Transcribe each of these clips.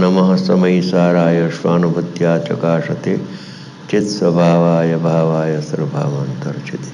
नमः समयिसाराय स्वानुभूत्या चकाशते चित्स्वभावाय भावाय सर्वभावान्तर्चिते।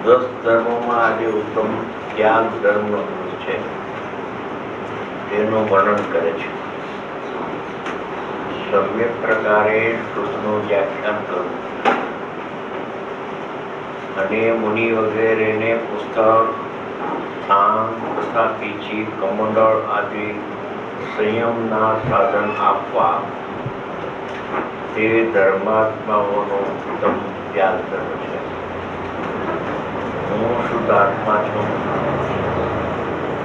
દસ ધર્મોમાં આજે ઉત્તમ ત્યાગ ધર્મનો છે તેનું વર્ણન કરે છે. સમ્યક પ્રકારે શુદ્ધનું વ્યાખ્યાન કરવું અને મુનિ વગેરેને પુસ્તક, થાન તથા પીછી, કમંડળ આદિ સંયમના સાધન આપવા તે ધર્માત્માઓનો ઉત્તમ ત્યાગ ધર્મ છે. હું શુદ્ધ આત્મા છું,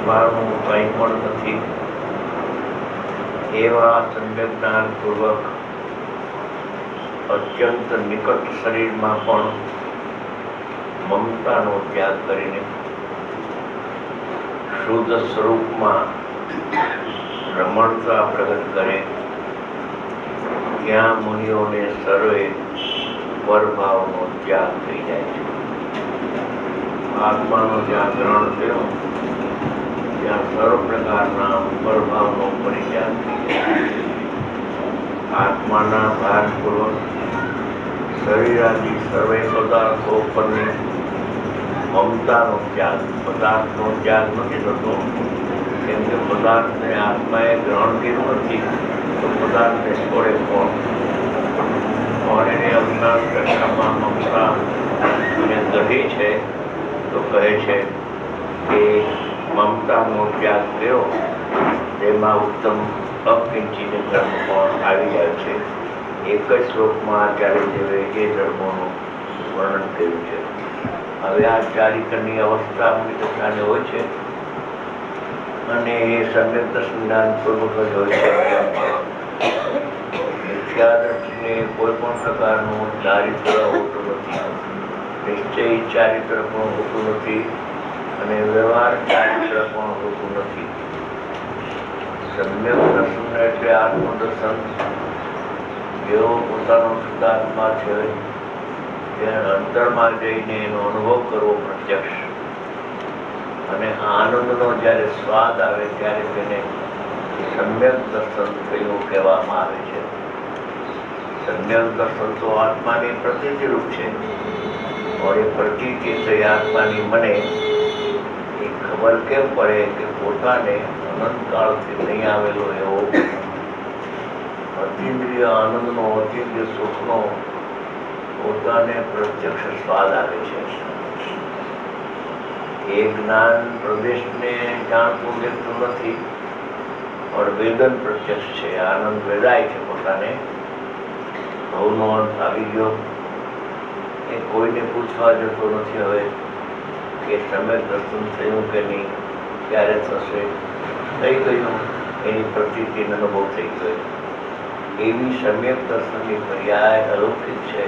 મારું કંઈ પણ નથી એવા સમ્યક જ્ઞાન પૂર્વક અત્યંત નિકટ શરીરમાં પણ મમતાનો ત્યાગ કરીને શુદ્ધ સ્વરૂપમાં રમણતા પ્રગટ કરે ત્યાં મુનિઓને સર્વે પરભાવનો ત્યાગ થઈ જાય છે. આત્માનો જ્યાં ગ્રહણ થયો ત્યાં સર્વ પ્રકારના પરભાવનો પરિત્યાગ થઈ જાય. આત્માના ભારપૂર્વક શરીરાદી સર્વે પદાર્થો પરની મમતાનો ત્યાગ, પદાર્થનો ત્યાગ નથી થતો કેમ કે પદાર્થને આત્માએ ગ્રહણ કર્યું નથી તો પદાર્થને છોડે કોણ? એને અજ્ઞાન દશામાં મમતા અને ગઢી છે તો કહે છે કે મમતાનો ત્યાગ કર્યો તેમાં ઉત્તમ અકિંચિત ધર્મ પણ આવી જાય છે. એક જ શ્લોકમાં આચાર્ય દેવે એ ધર્મોનું વર્ણન કર્યું છે. હવે આ ચારિત્રની અવસ્થા અમની દશાને હોય છે અને એ સમ્યક દર્શન જ્ઞાનપૂર્વક જ હોય છે. મિથ્યા દ્રષ્ટિને કોઈ પણ પ્રકારનું ચારિત્ર હોતું નથી, નિશ્ચય ચારિત્ર પણ હોતું નથી અને વ્યવહાર ચારિત્ર પણ હોતું નથી. સમ્યક દર્શન એટલે આત્મદર્શન. જેવો પોતાનો શુદ્ધાત્મા છે તેને અંતરમાં જઈને એનો અનુભવ કરવો પ્રત્યક્ષ અને આનંદનો જ્યારે સ્વાદ આવે ત્યારે તેને સમ્યક દર્શન થયું કહેવામાં આવે છે. સમ્યક દર્શન તો આત્માની પ્રતીતિ રૂપ છે और એ પ્રતીતિ થઈ આત્માની મને એ ખબર કેમ પડે કે પોતાને અનંતકાળથી નહીં આવેલો એવો અતિન્દ્રિય આનંદનો, અતિન્દ્રિય સુખનો પોતાને પ્રત્યક્ષ સ્વાદ આવે છે. એ જ્ઞાન પ્રદેશને જાણતું દેખતું નથી પણ વેદન પ્રત્યક્ષ છે. આનંદ વેદાય છે પોતાને. ભવનો અંત આવી ગયો એ કોઈને પૂછવા જતો નથી હવે કે સમ્યક દર્શન થયું કે નહીં, ક્યારે થશે, થઈ ગયું, એની પ્રતીતિનો અનુભવ થઈ ગયો. એવી સમ્યક દર્શનની પર્યાય અલૌકિક છે.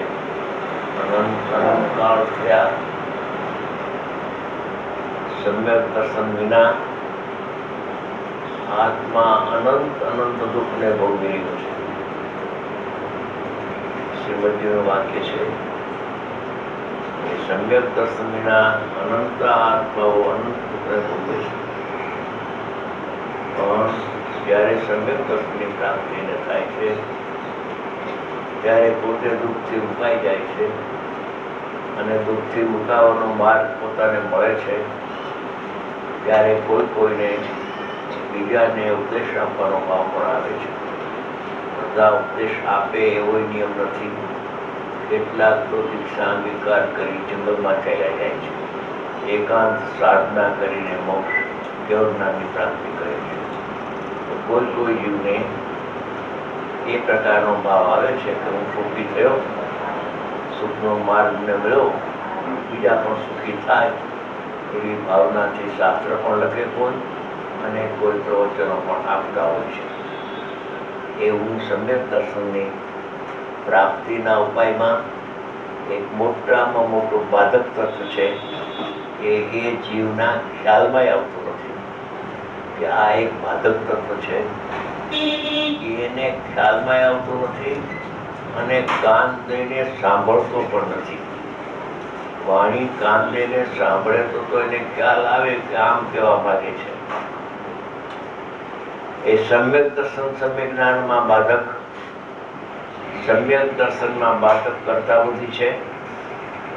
અનંતકાળ થયા સમ્યક દર્શન વિના આત્મા અનંત દુઃખને ભોગવી રહ્યો છે. શ્રીમતીનું વાક્ય છે કે સમ્યક દર્શન વિના અનંત આત્માઓ અનંત અને ભોગવે છે. પણ જ્યારે સમ્યક દર્શનની પ્રાપ્તિને થાય છે ત્યારે પોતે દુઃખથી મુકાઈ જાય છે અને દુઃખથી મુકાવાનો માર્ગ પોતાને મળે છે ત્યારે કોઈને બીજાને ઉપદેશ આપવાનો ભાવ પણ આવે છે. બધા ઉપદેશ આપે એવો નિયમ નથી. કેટલાક તો દીક્ષા અંગીકાર કરી જંગલમાં ચાલ્યા જાય છે, એકાંત સાધના કરીને મોક્ષ જ્ઞાનની પ્રાપ્તિ કરે છે. કોઈ જીવને એ પ્રકારનો ભાવ આવે છે કે હું સુખી થયો, સુખનો માર્ગ મને મળ્યો, બીજા પણ સુખી થાય એવી ભાવનાથી શાસ્ત્ર પણ લખે કોઈ અને કોઈ પ્રવચનો પણ આપતા હોય છે. એવું સમ્યક દર્શનની પ્રાપ્તિના ઉપાયમાં એક મોટામાં મોટું બાધક તત્વ છે કે એ જીવના ખ્યાલમાં આવતું નથી કે આ એક બાધક તત્વ છે. એને ખ્યાલમાં આવતું નથી અને કાન દઈને સાંભળતો પણ નથી. વાણી કાન દઈને સાંભળે તો એને ખ્યાલ આવે કે આમ કહેવા માંગે છે. એ સમ્યક દર્શન સમ્યક જ્ઞાનમાં બાધક, સમ્યક દર્શનમાં બાધક કરતા બુદ્ધિ છે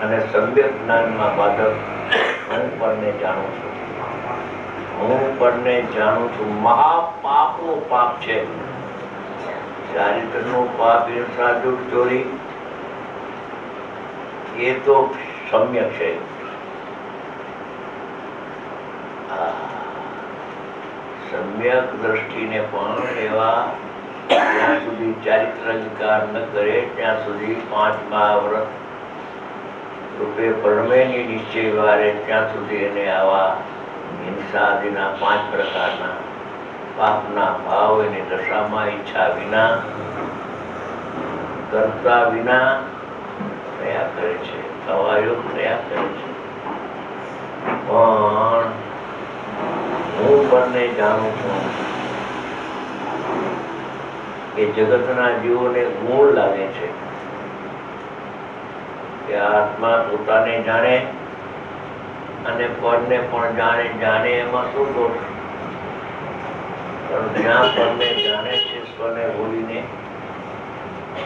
અને સમ્યક જ્ઞાનમાં બાધક હું પરને જાણું છું. હું પરને જાણું છું. મહાપાપનું પાપ છે. ચારિત્રનું પાપ, ઈર્ષા, દુઃખ, ચોરી એ તો સમ્યક છે. સમ્યક દ્રષ્ટિને પણ એવા જ્યાં સુધી ચારિત્ર અંગીકાર ન કરે ત્યાં સુધી 5 મહાવ્રત રૂપે પરમેની નિશ્ચય વારે ત્યાં સુધી એને આવા હિંસા આદિના 5 પ્રકારના પાપના ભાવ એની દશામાં ઈચ્છા વિના, કરતા વિના રહ્યા કરે છે, અવાયોગ રહ્યા કરે છે. પણ હું પરને જાણું છું કે જગતના જીવોને મૂળ લાગે છે કે આત્મા પોતાને જાણે અને પરને પણ જાણે એમાં શું દોષ? પણ જ્યાં પરને જાણે છે સ્વને ભૂલીને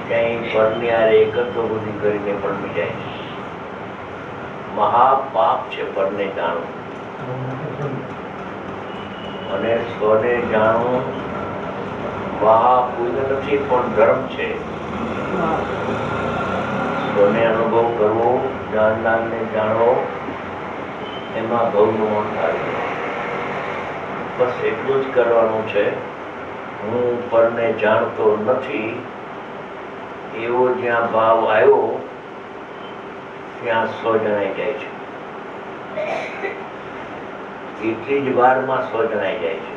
ત્યાં પરની આરે એકત્વ બુદ્ધિ કરીને પણ જાય છે. મહાપાપ છે પરને જાણવું અને સ્વને જાણવું. મહાપુણ્ય નથી પણ ધર્મ છે. સ્વને અનુભવ કરવો, જાણનારને જાણવો, એમાં ભવનું અંતર. બસ એટલું જ કરવાનું છે. હું પરને જાણતો નથી એવો જ્યાં ભાવ આવ્યો ત્યાં સ્વ જણાઈ જાય છે. એટલી જ વારમાં સ્વ જણાઈ જાય છે.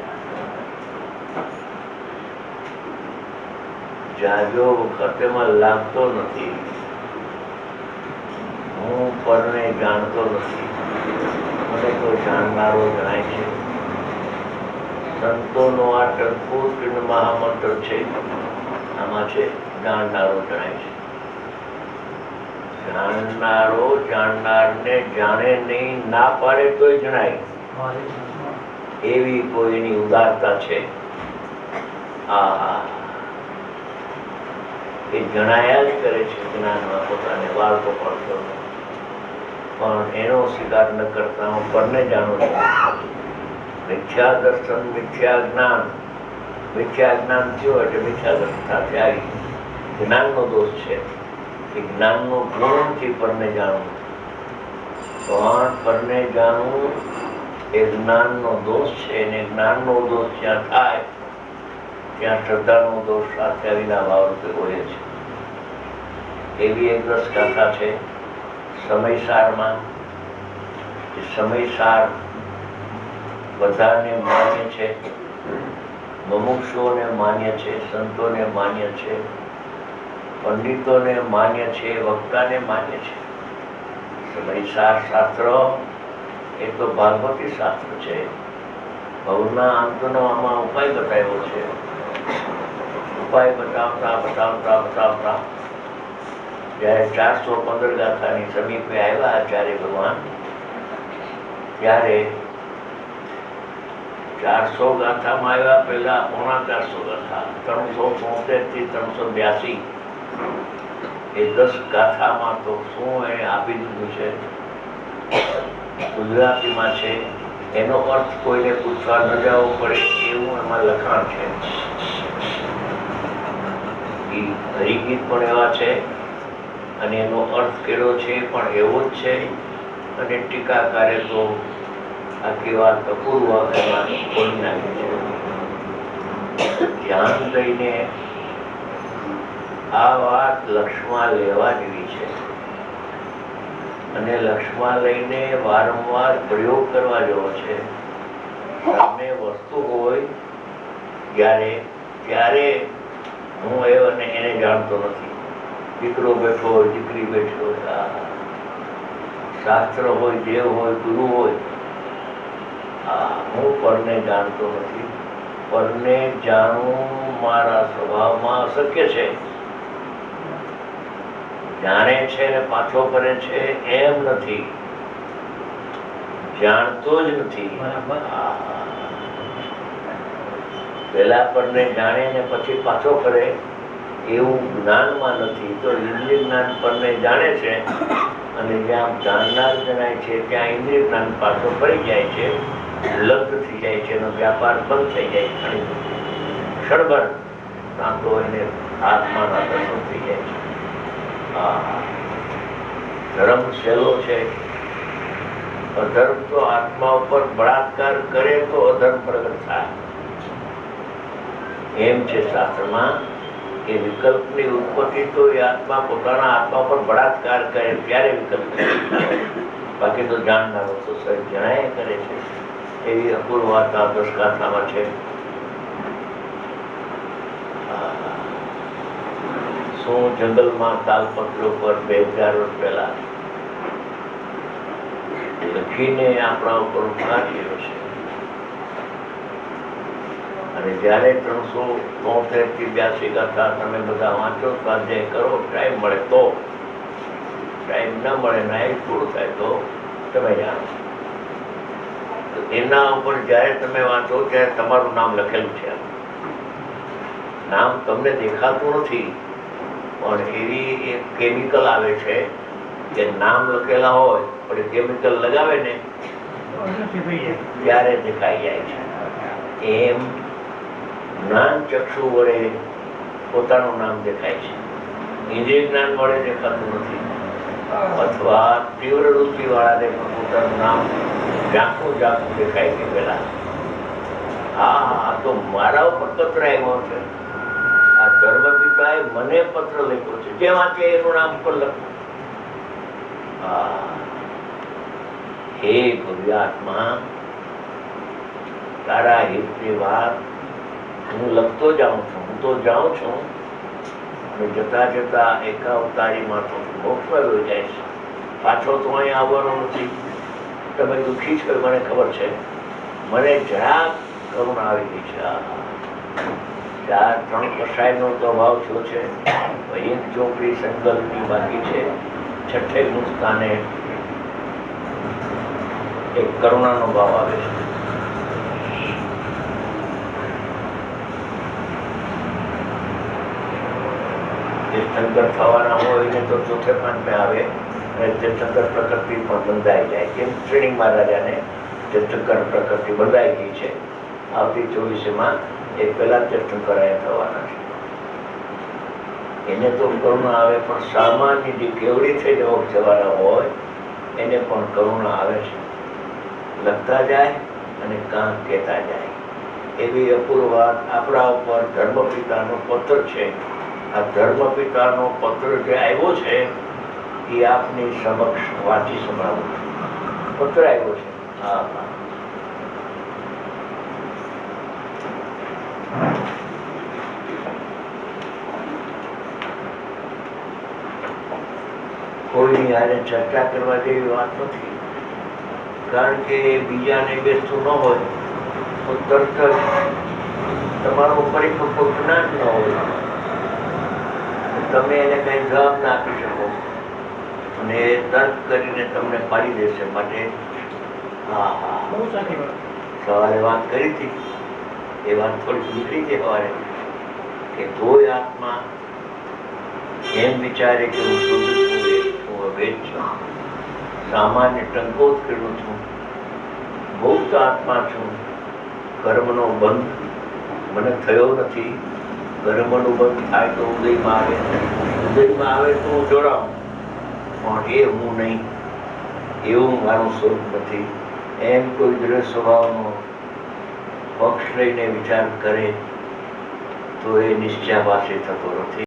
જાજો વખત એમાં લાગતો નથી. હું પરને જાણતો નથી, મને તો જાણનારો જણાય છે. સંતોનો આ ટંકુ મહામંત્ર છે, આમાં છે જાણનારો જણાય છે. જાણનારો જાણનારને જાણે નહીં, ના પાડે તોય જણાય એવી કોઈની ઉદારતા છે. એ જણાયા જ કરે છે જ્ઞાનમાં પોતાને વાળતો પડતો, પણ એનો સ્વીકાર ન કરતા હું પરને જાણું છું. મિથ્યા દર્શન, મિથ્યા જ્ઞાન. મિથ્યા જ્ઞાન થયો એટલે મિથ્યા દર્શન સાથે આવી જ્ઞાનનો દોષ છે. એ જ્ઞાનનો ગુણથી પરને જાણવું, પણ પરને જાણવું એ જ્ઞાનનો દોષ છે. અને જ્ઞાનનો દોષ જ્યાં થાય ત્યાં શ્રદ્ધાનો દોષ સાથે વિના ભાવ રૂપે હોય છે. એવી એક રસ ગાથા છે સમયસારમાં. સમયસાર બધાને માન્ય છે, મુમુક્ષુઓને માન્ય છે, સંતોને માન્ય છે, પંડિતોને માન્ય છે, વક્તાને માન્ય છે. સમયસાર શાસ્ત્ર એ તો ભાગવતી શાસ્ત્ર છે. ભવના અંતનો આમાં ઉપાય બતાવ્યો છે. ઉપાય બતાવતા જયારે 415 ગાથાની સમીપે આવ્યા આચાર્ય ભગવાન, ત્યારે 400 ગાથામાં આવ્યા પહેલા 450 ગાથા, 373 થી 382, એ 10 ગાથામાં તો શું એને આપી દીધું છે. ગુજરાતીમાં છે, એનો અર્થ કોઈને પૂછવા ન જવો પડે એવું એમાં લખાણ છે. હરિગીત પણ એવા છે અને એનો અર્થ કેળો છે પણ એવો જ છે. અને ટીકાકારે તો આખી વાત અપૂર્વ એમાં ખોલી નાખી છે. ધ્યાન દઈને આ વાત લક્ષમાં લેવા જેવી છે અને લક્ષમાં લઈને વારંવાર પ્રયોગ કરવા જેવો છે. સામે વસ્તુ હોય ત્યારે હું એને જાણતો નથી. દીકરો બેઠો હોય, દીકરી બેઠી હોય, શાસ્ત્ર હોય, દેવ હોય, ગુરુ હોય, હું પરને જાણતો નથી. પરને જાણવું મારા સ્વભાવમાં અશક્ય છે. જાણે છે ને પાછો કરે છે એમ નથી, જાણતો જ નથી. પેલા પરને જાણે ને પછી પાછો કરે એવું જ્ઞાનમાં નથી. તો ઇન્દ્રિય જ્ઞાન પરને જાણે છે અને જ્યાં જાણનાર જણાય છે ત્યાં ઇન્દ્રિય જ્ઞાન પાછો ફરી જાય છે, લગ્ન થઈ જાય છે, એનો વ્યાપાર બંધ થઈ જાય છે. ક્ષણભર ના તો એને આત્માના દર્શન થઈ જાય છે. ધર્મ સહેલો છે, અધર્મ તો આત્મા ઉપર બળાત્કાર કરે તો અધર્મ પ્રગટ થાય. એમ છે શાસ્ત્રમાં કે વિકલ્પની ઉત્પત્તિ તો એ આત્મા પોતાના આત્મા પર બળાત્કાર કરે ત્યારે વિકલ્પ થાય. બાકી તો જાણનારો તો સહજ જણાય કરે છે. એવી અપૂર્વ વાત આ 10 ગાથામાં છે. શું જંગલમાં તાલપત્રો પર 2000 વર્ષ પહેલા લખીને આપણા ઉપર ઉપકાર કર્યો છે. અને જયારે 373 થી 82 ગાથા તમે બધા વાંચો, સ્વાધ્યાય કરો, ટાઈમ મળે તો, ટાઈમ ન મળે ને પૂરું થાય તો તમે જાણો. એના ઉપર જયારે તમે વાંચો ત્યારે તમારું નામ લખેલું છે. નામ તમને દેખાતું નથી પણ એવી એક કેમિકલ આવે છે કે નામ લખેલા હોય પણ કેમિકલ લગાવે ને ત્યારે દેખાઈ જાય છે. એમ જ્ઞાન ચક્ષુ વડે પોતાનું નામ દેખાય છે, ઇન્દ્રિય જ્ઞાન વડે દેખાતું નથી. અથવા તીવ્ર રુચિ વાળાને પોતાનું નામ ઝાંખું દેખાય છે. પેલા આ તો મારા ઉપર પત્ર આવ્યો છે, આ ધર્મપિતાએ મને પત્ર લખ્યો છે, જે વાંચે એનું નામ પર લખવું. હે ભવ્યાત્મા, તારા હિતની વાત હું લખતો જાઉં છું. હું તો જાઉં છું અને જતા જતા એકાવતારીમાં તો મોક્ષમાં લઈ જાય છે. પાછો તો અહીંયા આવવાનો નથી. તમે દુઃખી છો મને ખબર છે. મને જરા કરુણા આવી ગઈ છે. 3 કસાયનો તો ભાવ થયો છે. એક ચોપડી સંકલ્પની બાકી છે. 6ઠે સ્થાને એક કરુણાનો ભાવ આવે છે. તીર્થંકર થવાના હોય એને તો 4થે પાંચમે આવે અને તીર્થંકર પ્રકૃતિ પણ બંધાઈ જાય. કેમ શ્રેણી મહારાજાને તીર્થંકર પ્રકૃતિ બંધાઈ ગઈ છે. આવતી 24માં એક પહેલા તીર્થંકર થવાના છે. એને તો કરુણા આવે પણ સામાન્ય જે કેવડી થઈ જવાના હોય એને પણ કરુણા આવે છે. લખતા જાય અને કામ કહેતા જાય. એવી અપૂર્વ વાત આપણા ઉપર ધર્મપિતાનો પત્ર છે. આ ધર્મપિતાનો પત્ર જે આવ્યો છે એ આપની સમક્ષ વાંચી સંભળાવું છું. પત્ર આવ્યો છે. કોઈની હારે ચર્ચા કરવા જેવી વાત નથી. કારણ કે બીજાને બેસતું ન હોય તો તરત જ તમારું પરિપક્વ જ્ઞાન ન હોય, તમે એને કઈ જવાબ ના આપી શકો અને તર્ક કરીને તમને પાડી દેશે. માટે સવારે વાત કરી હતી, એ વાત થોડી નીકળી ગઈ સવારે, કે કોઈ આત્મા એમ વિચારે કે હું શુદ્ધ છું, હું અભેદ છું, સામાન્ય ટંકો જ કરું છું, મુક્ત આત્મા છું, કર્મનો બંધ મને થયો નથી, કર્મનું બંધ થાય તો ઉદયમાં આવે તો હું જોડાઉં, પણ એ હું નહીં, એવું મારું સ્વરૂપ નથી, એમ કોઈ દ્રઢ સ્વભાવનો પક્ષ લઈને વિચાર કરે તો એ નિશ્ચયાભાસી થતો નથી.